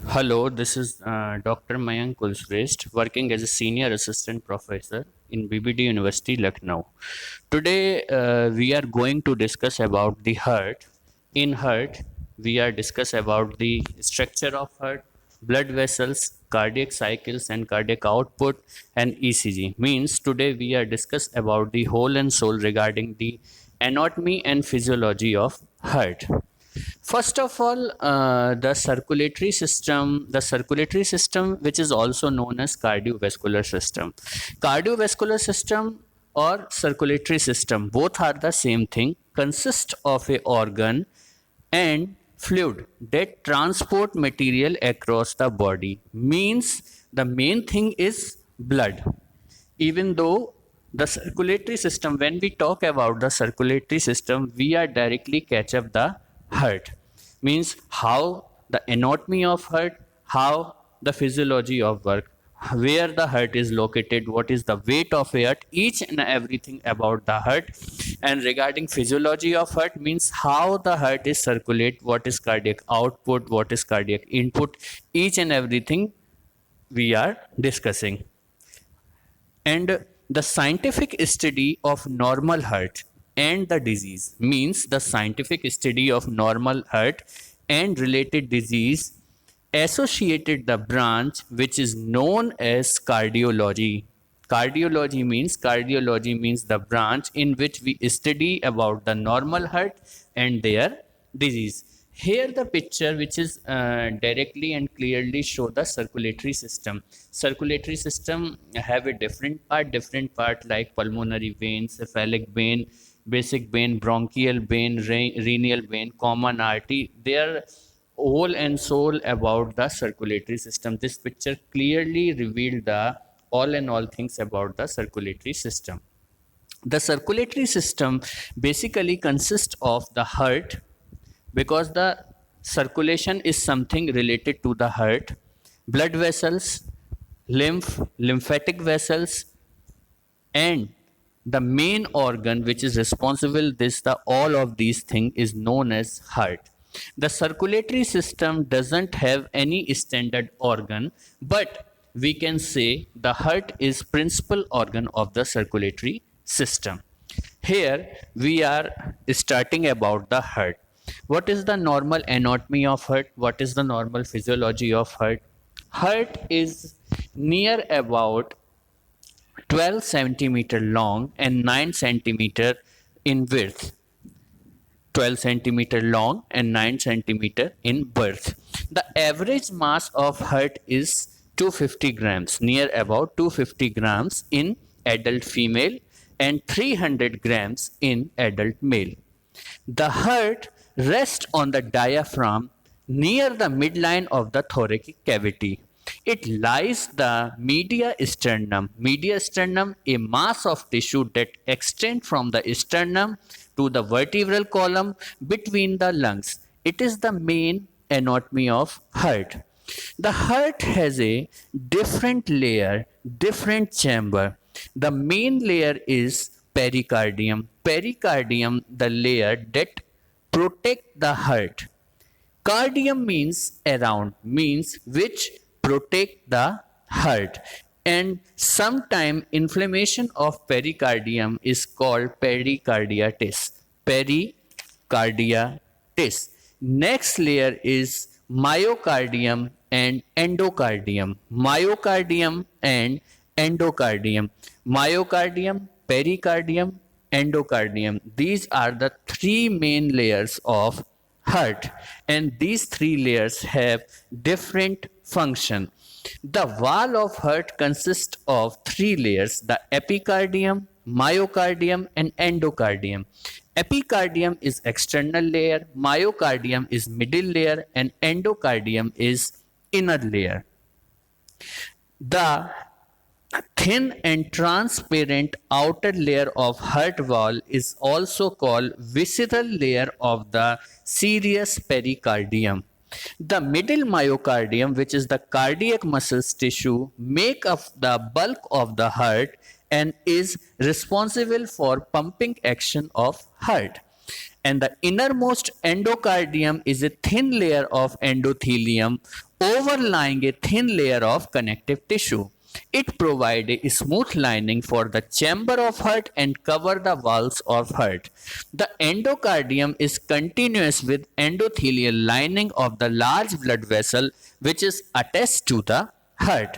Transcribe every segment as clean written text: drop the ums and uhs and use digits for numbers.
Hello, this is Dr. Mayank Kulshrestha, working as a senior assistant professor in BBD University, Lucknow. Today, we are going to discuss about the heart. In heart, we are discuss about the structure of heart, blood vessels, cardiac cycles, and cardiac output, and ECG. Means today we are discuss about the whole and soul regarding the anatomy and physiology of heart. First of all, the circulatory system, which is also known as cardiovascular system. Cardiovascular system or circulatory system, both are the same thing, consist of a organ and fluid that transport material across the body. Means the main thing is blood. Even though the circulatory system, when we talk about the circulatory system, we are directly catch up the heart. Means how the anatomy of heart, how the physiology of work, where the heart is located, what is the weight of heart, each and everything about the heart. And regarding physiology of heart, means how the heart is circulate, what is cardiac output, what is cardiac input, each and everything we are discussing. And the scientific study of normal heart and the disease, means the scientific study of normal heart and related disease associated the branch which is known as cardiology. Cardiology means the branch in which we study about the normal heart and their disease. Here the picture which is directly and clearly show the circulatory system. Circulatory system have a different part like pulmonary vein, cephalic vein, basic vein, bronchial vein, renal vein, common artery. They are whole and soul about the circulatory system. This picture clearly revealed the all and all things about the circulatory system. The circulatory system basically consists of the heart, because the circulation is something related to the heart, blood vessels, lymphatic vessels, and the main organ which is responsible this the all of these things is known as heart. The circulatory system doesn't have any standard organ, but we can say the heart is principal organ of the circulatory system. Here we are starting about the heart. What is the normal anatomy of heart? What is the normal physiology of heart? Heart is near about 12 centimeter long and 9 centimeter in width. 12 centimeter long and 9 centimeter in birth. The average mass of heart is 250 grams, near about 250 grams in adult female and 300 grams in adult male. The heart rests on the diaphragm near the midline of the thoracic cavity. It lies the media sternum. Media sternum, a mass of tissue that extends from the sternum to the vertebral column between the lungs. It is the main anatomy of heart. The heart has a different layer, different chamber. The main layer is pericardium. Pericardium, the layer that protect the heart. Cardium means around, means which protect the heart. And sometime inflammation of pericardium is called pericarditis. Pericarditis. Next layer is myocardium and endocardium. Myocardium and endocardium. Myocardium, pericardium, endocardium. These are the three main layers of heart, and these three layers have different function. The wall of heart consists of three layers: the epicardium, myocardium, and endocardium. Epicardium is external layer, myocardium is middle layer, and endocardium is inner layer. The thin and transparent outer layer of heart wall is also called visceral layer of the serous pericardium. The middle myocardium, which is the cardiac muscles tissue, make up the bulk of the heart and is responsible for pumping action of heart. and the innermost endocardium is a thin layer of endothelium overlying a thin layer of connective tissue. It provides a smooth lining for the chamber of heart and cover the walls of heart. The endocardium is continuous with endothelial lining of the large blood vessel which is attached to the heart.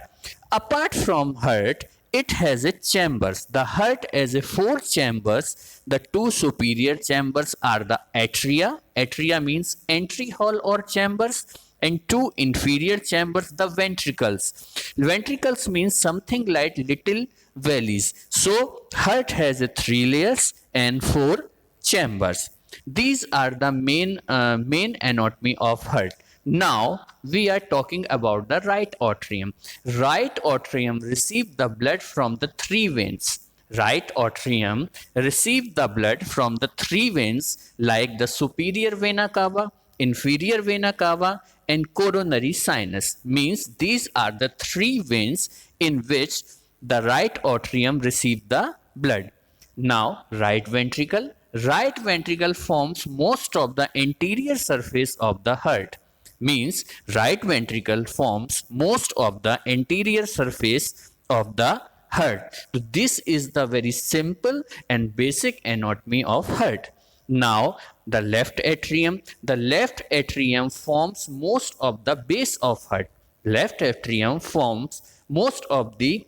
Apart from heart, it has a chambers. The heart has a four chambers. The two superior chambers are the atria. Atria means entry hall or chambers. And two inferior chambers, the ventricles. Ventricles means something like little valleys. So heart has a three layers and four chambers. These are the main anatomy of heart. Now we are talking about the right atrium. Right atrium receives the blood from the three veins. Right atrium receives the blood from the three veins like the superior vena cava, inferior vena cava, and coronary sinus. Means these are the three veins in which the right atrium receives the blood. Now, right ventricle. Right ventricle forms most of the anterior surface of the heart. Means right ventricle forms most of the anterior surface of the heart. So this is the very simple and basic anatomy of heart. Now, the left atrium. The left atrium forms most of the base of heart. Left atrium forms most of the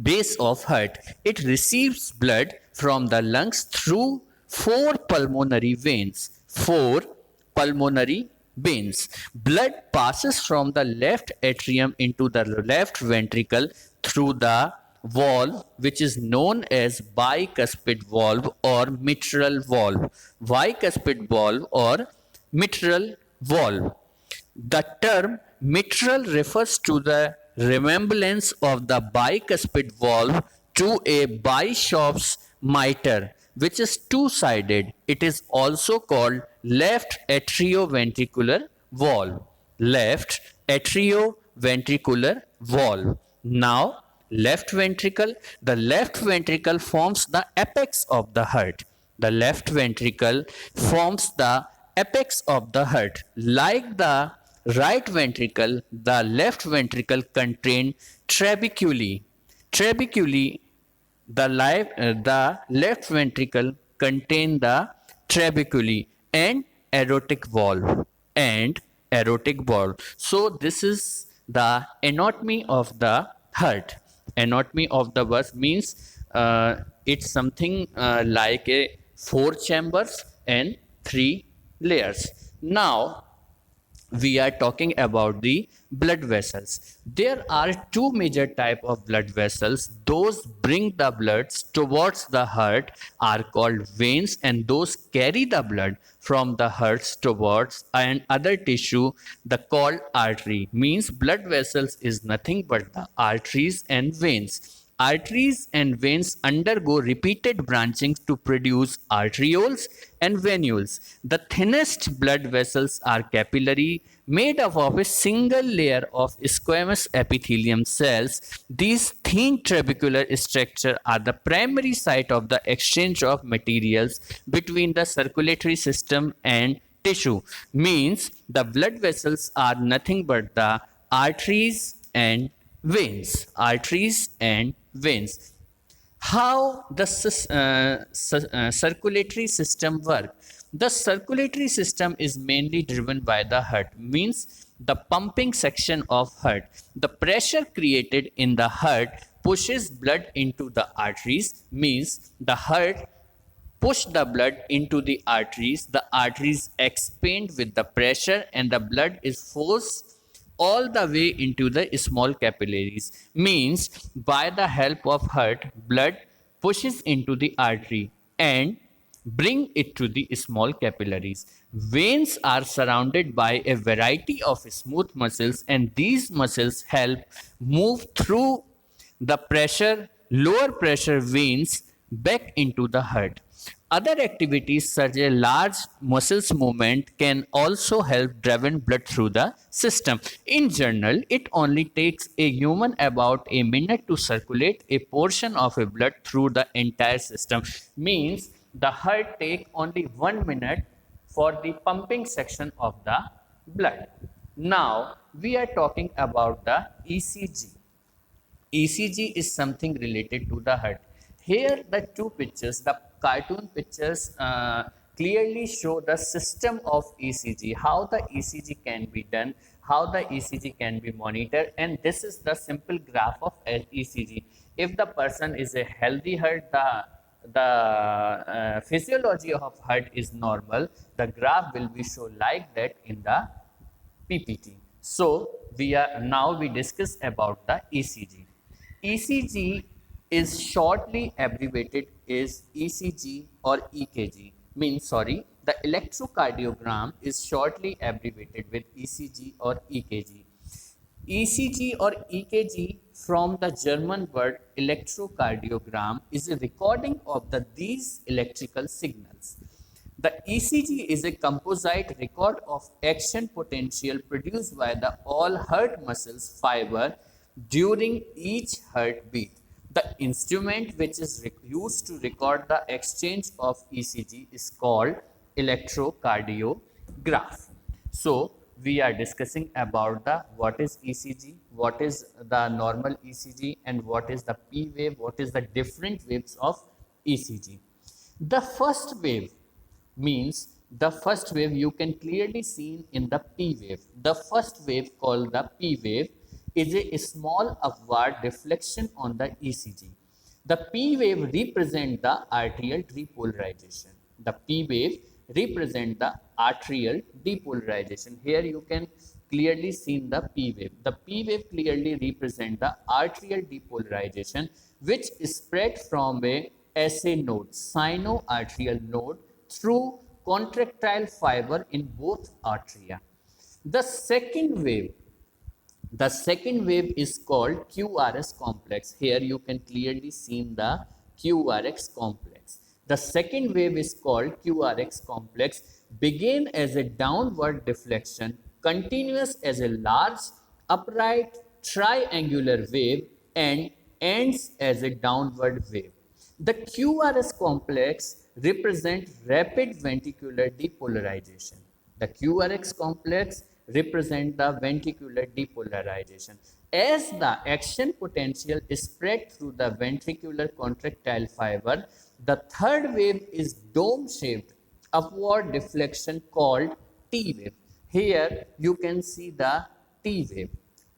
base of heart. It receives blood from the lungs through four pulmonary veins. Four pulmonary veins. Blood passes from the left atrium into the left ventricle through the valve which is known as bicuspid valve or mitral valve. Bicuspid valve or mitral valve. The term mitral refers to the resemblance of the bicuspid valve to a bishop's mitre, which is two-sided. It is also called left atrioventricular valve. Left atrioventricular valve. Now, left ventricle. The left ventricle forms the apex of the heart. The left ventricle forms the apex of the heart. Like the right ventricle, the left ventricle contains trabeculae. Trabeculae, the left ventricle contains the trabeculae and aortic valve. And aortic valve. So this is the anatomy of the heart. Anatomy of the heart means it's something like a four chambers and three layers. Now we are talking about the blood vessels. There are two major type of blood vessels. Those bring the blood towards the heart are called veins, and those carry the blood from the heart towards and other tissue the called artery. Means blood vessels is nothing but the arteries and veins. Arteries and veins undergo repeated branching to produce arterioles and venules. The thinnest blood vessels are capillary, made up of a single layer of squamous epithelium cells. These thin trabecular structures are the primary site of the exchange of materials between the circulatory system and tissue. Means the blood vessels are nothing but the arteries and veins. Arteries and veins. How the circulatory system work? The circulatory system is mainly driven by the heart. Means the pumping section of heart. The pressure created in the heart pushes blood into the arteries. Means the heart push the blood into the arteries expand with the pressure, and the blood is forced all the way into the small capillaries. Means by the help of heart, blood pushes into the artery and bring it to the small capillaries. Veins are surrounded by a variety of smooth muscles, and these muscles help move through the lower pressure veins back into the heart. Other activities such as large muscles movement can also help driven blood through the system. In general, it only takes a human about a minute to circulate a portion of a blood through the entire system. Means The heart take only 1 minute for the pumping section of the blood. Now we are talking about the ECG. ECG is something related to the heart. Here, the two pictures, the cartoon pictures, clearly show the system of ECG, how the ECG can be done, how the ECG can be monitored, and this is the simple graph of ECG. If the person is a healthy heart, the physiology of heart is normal, the graph will be shown like that in the PPT. So we discuss about the ECG. ECG is shortly abbreviated is ECG or EKG. The electrocardiogram is shortly abbreviated with ECG or EKG. ECG or EKG from the German word electrocardiogram is a recording of these electrical signals. The ECG is a composite record of action potential produced by the all heart muscles fiber during each heartbeat. The instrument which is used to record the exchange of ECG is called electrocardiograph. So we are discussing about the what is ECG, what is the normal ECG, and what is the P wave, what is the different waves of ECG. The first wave means the first wave you can clearly see in the P wave. The first wave called the P wave is a small upward deflection on the ECG. The P wave represents the arterial depolarization. The P wave represents the arterial depolarization. Here you can clearly see the P wave. The P wave clearly represents the arterial depolarization, which is spread from a SA node, sinoarterial node, through contractile fiber in both arteria. The second wave is called QRS complex. Here you can clearly see the QRS complex. The second wave is called QRS complex, begin as a downward deflection, continuous as a large upright triangular wave, and ends as a downward wave. The QRS complex represents rapid ventricular depolarization. The QRS complex represents the ventricular depolarization. As the action potential is spread through the ventricular contractile fiber, the third wave is dome-shaped upward deflection called T wave. Here you can see the T wave.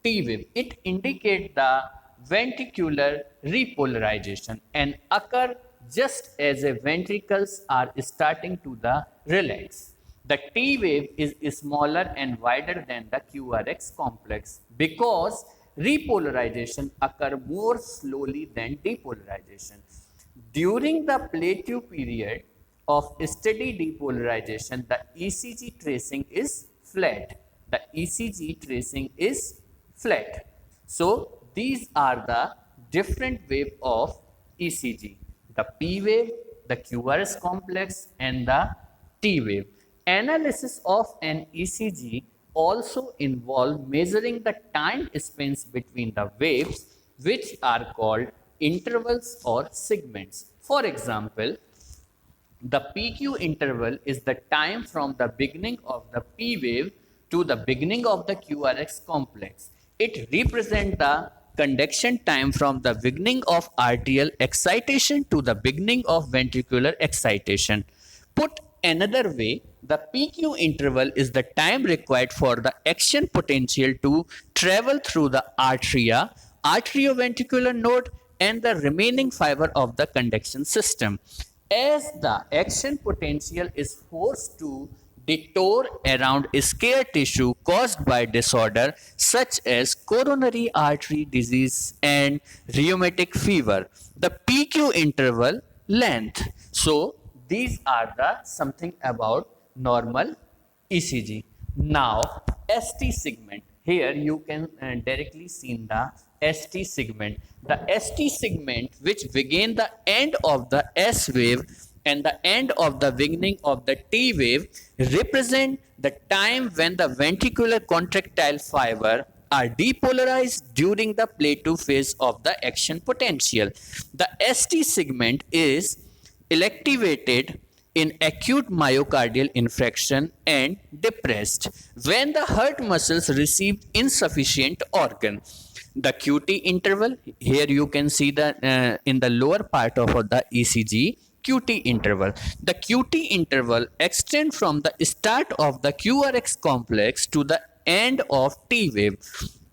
T wave, it indicates the ventricular repolarization and occur just as the ventricles are starting to relax. The T wave is smaller and wider than the QRS complex because repolarization occur more slowly than depolarization. During the plateau period of steady depolarization, the ECG tracing is flat. The ECG tracing is flat. So these are the different wave of ECG. The P wave, the QRS complex, and the T wave. Analysis of an ECG also involve measuring the time spans between the waves, which are called intervals or segments. For example, the PQ interval is the time from the beginning of the P wave to the beginning of the QRS complex. It represents the conduction time from the beginning of arterial excitation to the beginning of ventricular excitation. Put another way, the PQ interval is the time required for the action potential to travel through the arteria, arterioventricular node, and the remaining fiber of the conduction system. As the action potential is forced to detour around scar tissue caused by disorder such as coronary artery disease and rheumatic fever, the PQ interval length. So these are the something about normal ECG. Now ST segment. Here you can directly see the ST segment. The ST segment, which begin the end of the S wave and the end of the beginning of the T wave, represent the time when the ventricular contractile fiber are depolarized during the plateau phase of the action potential. The ST segment is electivated in acute myocardial infarction and depressed when the heart muscles received insufficient organ. The QT interval, here you can see the in the lower part of the ECG QT interval. The QT interval extends from the start of the QRX complex to the end of T wave.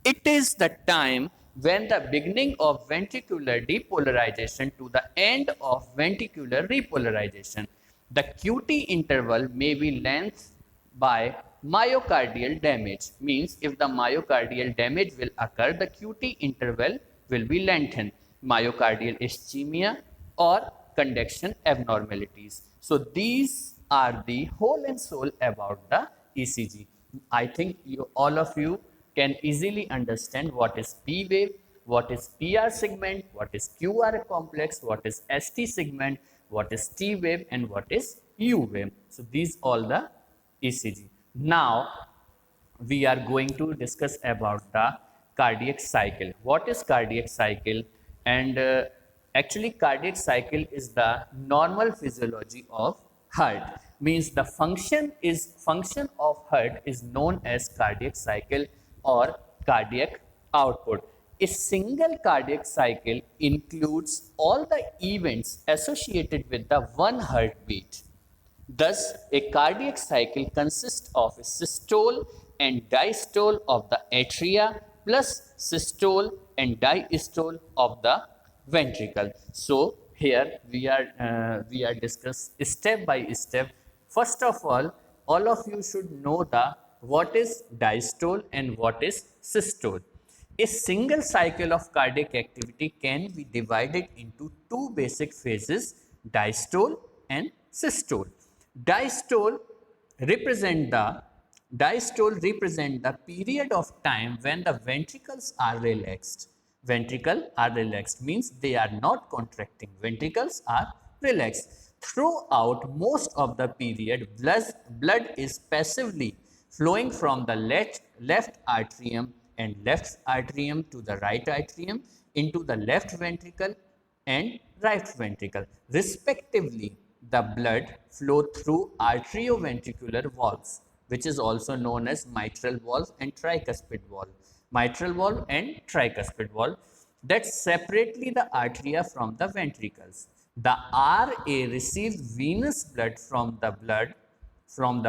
It is the time when the beginning of ventricular depolarization to the end of ventricular repolarization. The QT interval may be length by myocardial damage, means if the myocardial damage will occur, the QT interval will be lengthened. Myocardial ischemia or conduction abnormalities. So these are the whole and soul about the ECG. I think all of you can easily understand what is P wave, what is PR segment, what is QR complex, what is ST segment, what is T wave, and what is U wave. So these all the ECG. Now we are going to discuss about the cardiac cycle. What is cardiac cycle? And actually cardiac cycle is the normal physiology of heart. Means the function of heart is known as cardiac cycle or cardiac output. A single cardiac cycle includes all the events associated with the one heartbeat. Thus, a cardiac cycle consists of a systole and diastole of the atria plus systole and diastole of the ventricle. So, here we are discuss step by step. First of all of you should know the what is diastole and what is systole. A single cycle of cardiac activity can be divided into two basic phases, diastole and systole. Diastole represent the represent the period of time when the ventricles are relaxed. Ventricle are relaxed means they are not contracting. Ventricles are relaxed. Throughout most of the period, blood is passively flowing from the left atrium and left atrium to the right atrium into the left ventricle and right ventricle. Respectively, the blood flow through arterioventricular valves, which is also known as mitral valve and tricuspid valve. Mitral valve and tricuspid valve that separately the arteria from the ventricles. The RA receives venous blood from the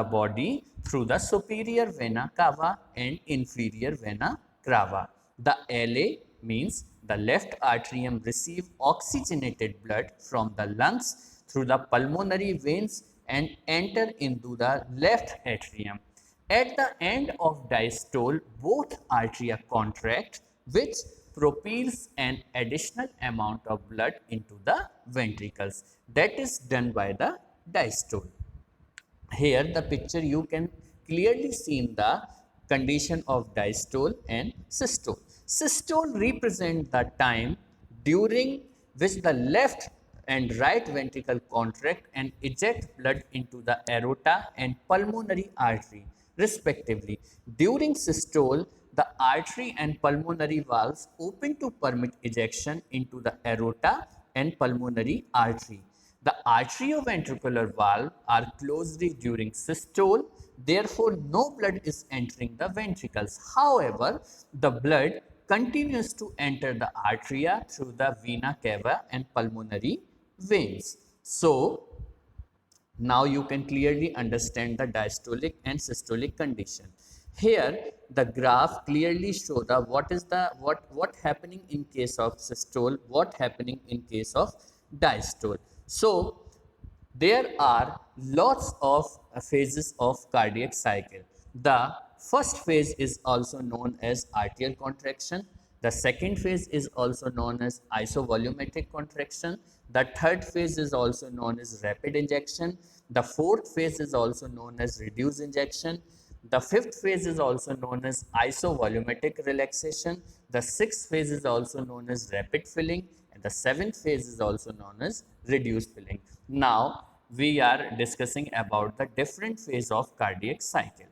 body through the superior vena cava and inferior vena cava. The LA means the left atrium receives oxygenated blood from the lungs through the pulmonary veins and enter into the left atrium. At the end of diastole, both arteria contract, which propels an additional amount of blood into the ventricles. That is done by the diastole. Here the picture you can clearly see in the condition of diastole and systole. Systole represent the time during which the left and right ventricle contract and eject blood into the aorta and pulmonary artery respectively. During systole, the artery and pulmonary valves open to permit ejection into the aorta and pulmonary artery. The arterioventricular valve are closed during systole, therefore no blood is entering the ventricles. However, the blood continues to enter the arteria through the vena cava and pulmonary veins. So, now you can clearly understand the diastolic and systolic condition. Here the graph clearly show the what happening in case of systole, what happening in case of diastole. So there are lots of phases of cardiac cycle. The first phase is also known as arterial contraction. The second phase is also known as isovolumetric contraction. The third phase is also known as rapid injection. The fourth phase is also known as reduced injection. The fifth phase is also known as isovolumetric relaxation. The sixth phase is also known as rapid filling. And the seventh phase is also known as reduced filling. Now, we are discussing about the different phase of cardiac cycle.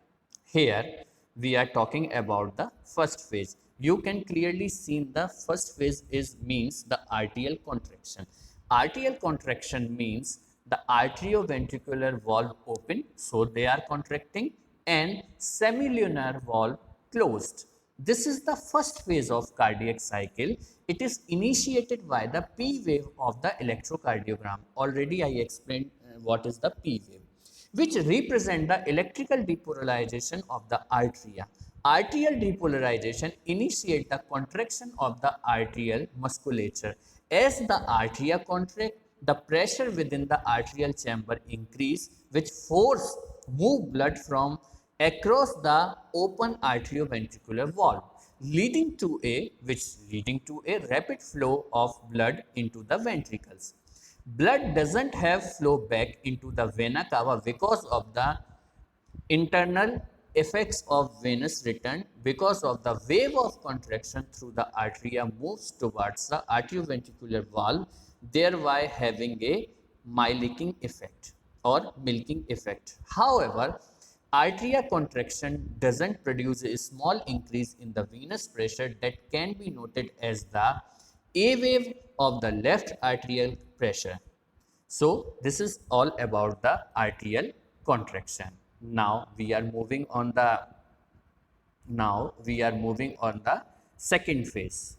Here, we are talking about the first phase. You can clearly see the first phase means the arterial contraction. Arterial contraction means the arterioventricular valve open, so they are contracting, and semilunar valve closed. This is the first phase of cardiac cycle. It is initiated by the P wave of the electrocardiogram. Already I explained what is the P wave, which represent the electrical depolarization of the arteria. Arterial depolarization initiates the contraction of the arterial musculature. As the arteria contract, the pressure within the arterial chamber increase, which force move blood from across the open arterioventricular valve, leading to a rapid flow of blood into the ventricles. Blood doesn't have flow back into the vena cava because of the internal effects of venous return, because of the wave of contraction through the arteria moves towards the arterioventricular valve, thereby having a milking effect or milking effect. However, arteria contraction doesn't produce a small increase in the venous pressure that can be noted as the A wave of the left arterial pressure. So this is all about the arterial contraction. Now we are moving on the second phase.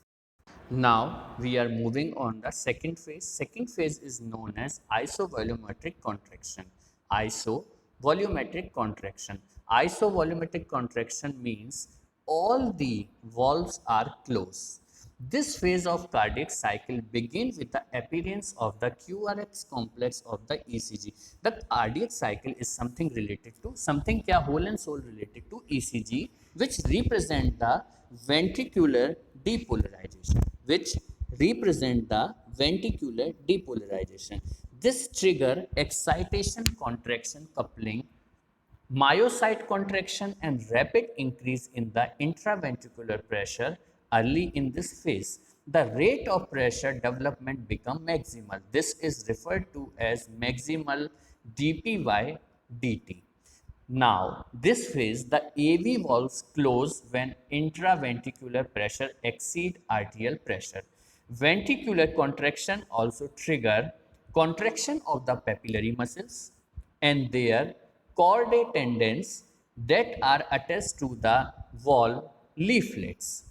Now we are moving on the second phase. Second phase is known as isovolumetric contraction. Isovolumetric contraction. Isovolumetric contraction means all the valves are closed. This phase of cardiac cycle begins with the appearance of the QRX complex of the ECG. The cardiac cycle is something related to something kya whole and soul related to ECG, which represent the ventricular depolarization, This trigger excitation contraction coupling myocyte contraction and rapid increase in the intraventricular pressure early in this phase. The rate of pressure development become maximal. This is referred to as maximal dp by dt. Now, this phase, the AV valves close when intraventricular pressure exceed arterial pressure. Ventricular contraction also trigger contraction of the papillary muscles and their chordae tendons that are attached to the leaflets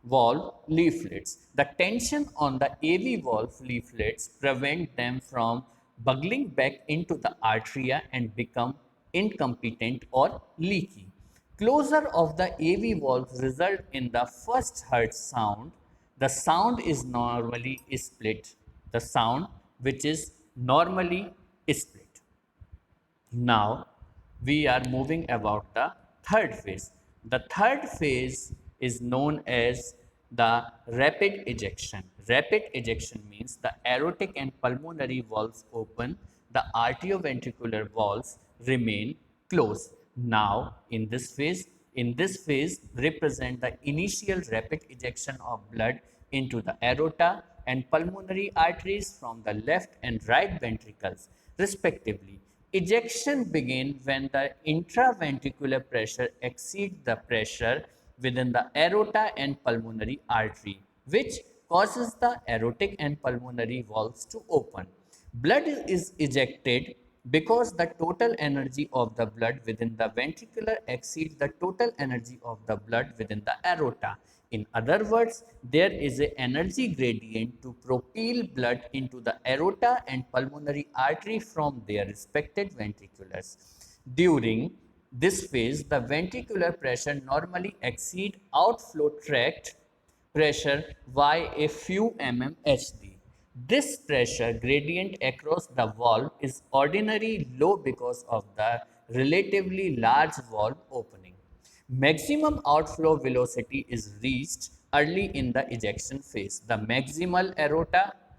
valve leaflets. The tension on the AV valve leaflets prevent them from buckling back into the arteria and become incompetent or leaky. Closure of the AV valve result in the first heard sound. The sound is normally split. The sound which is normally split. Now we are moving about the third phase. The third phase is known as the rapid ejection. Rapid ejection means the aortic and pulmonary valves open, the arterioventricular valves remain closed. Now in this phase represent the initial rapid ejection of blood into the aorta and pulmonary arteries from the left and right ventricles respectively. Ejection begins when the intraventricular pressure exceeds the pressure within the aorta and pulmonary artery, which causes the aortic and pulmonary valves to open. Blood is ejected because the total energy of the blood within the ventricular exceeds the total energy of the blood within the aorta. In other words, there is an energy gradient to propel blood into the aorta and pulmonary artery from their respective ventriculars. During this phase, the ventricular pressure normally exceeds outflow tract pressure by a few mmHg. This pressure gradient across the valve is ordinarily low because of the relatively large valve opening. Maximum outflow velocity is reached early in the ejection phase. The maximal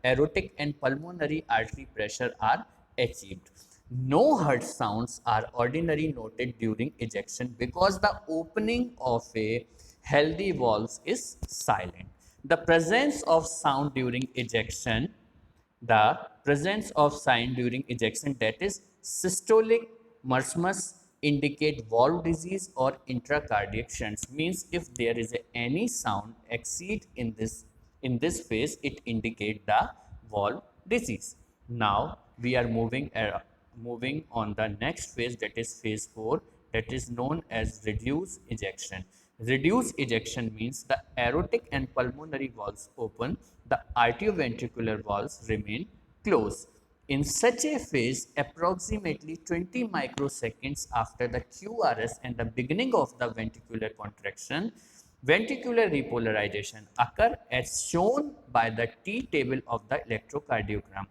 aortic and pulmonary artery pressure are achieved. No heart sounds are ordinarily noted during ejection because the opening of a healthy valve is silent. The presence of sound during ejection, that is systolic murmurs indicate valve disease or intracardiac shunts, means if there is any sound exceed in this phase, it indicate the valve disease. Now we are moving on the next phase, that is phase 4, that is known as reduced ejection. Reduced ejection means the aortic and pulmonary valves open, the arterioventricular valves remain closed. In such a phase, approximately 20 microseconds after the QRS and the beginning of the ventricular contraction, ventricular repolarization occur as shown by the T table of the electrocardiogram.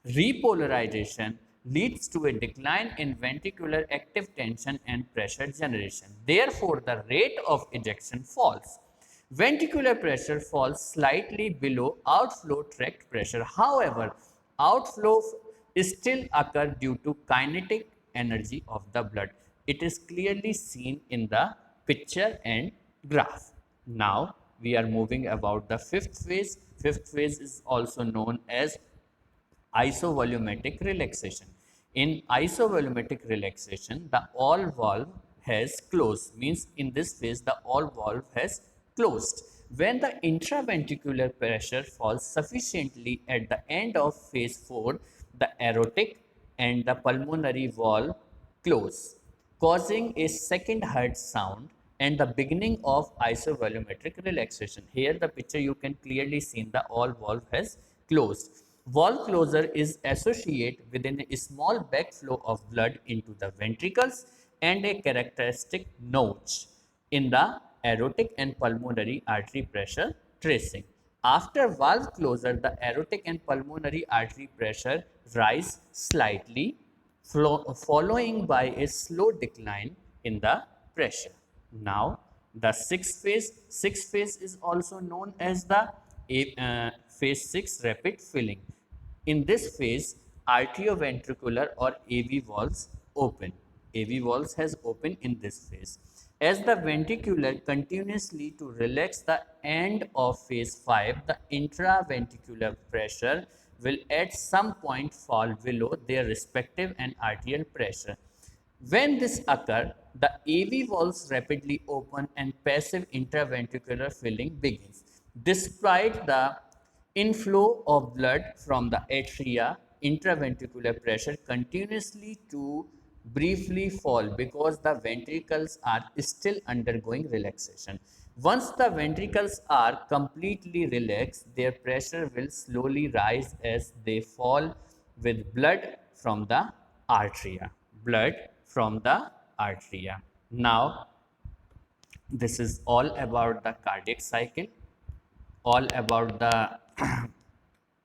Repolarization leads to a decline in ventricular active tension and pressure generation. Therefore, the rate of ejection falls. Ventricular pressure falls slightly below outflow tract pressure. However, outflow still occur due to kinetic energy of the blood. It is clearly seen in the picture and graph. Now we are moving about the fifth phase. Fifth phase is also known as isovolumetric relaxation. In isovolumetric relaxation, the all valve has closed, means in this phase the all valve has closed. When the intraventricular pressure falls sufficiently at the end of phase 4, the aortic and the pulmonary valve close, causing a second heart sound and the beginning of isovolumetric relaxation. Here the picture you can clearly see the all valve has closed. Valve closure is associated with a small backflow of blood into the ventricles and a characteristic notch in the aortic and pulmonary artery pressure tracing. After valve closure, the aortic and pulmonary artery pressure rise slightly, following by a slow decline in the pressure. Now, the sixth phase is also known as the phase 6 rapid filling. In this phase, arterioventricular or AV valves open. AV valves has opened in this phase. As the ventricular continuously to relax the end of phase 5, the intraventricular pressure will at some point fall below their respective and arterial pressure. When this occurs, the AV valves rapidly open and passive intraventricular filling begins. Despite the inflow of blood from the atria, intraventricular pressure continuously to briefly fall because the ventricles are still undergoing relaxation. Once the ventricles are completely relaxed, their pressure will slowly rise as they fall with blood from the arteria. Blood from the arteria. Now, this is all about the cardiac cycle, all about the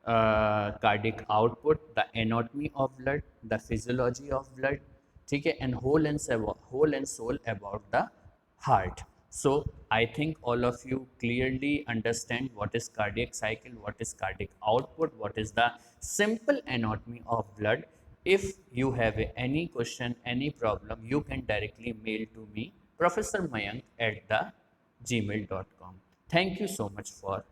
cardiac output, the anatomy of blood, the physiology of blood, ठीक है, and whole and soul about the heart. So I think all of you clearly understand what is cardiac cycle, what is cardiac output, what is the simple anatomy of blood. If you have any question, any problem, you can directly mail to me, Professor Mayank at the gmail.com. Thank you so much for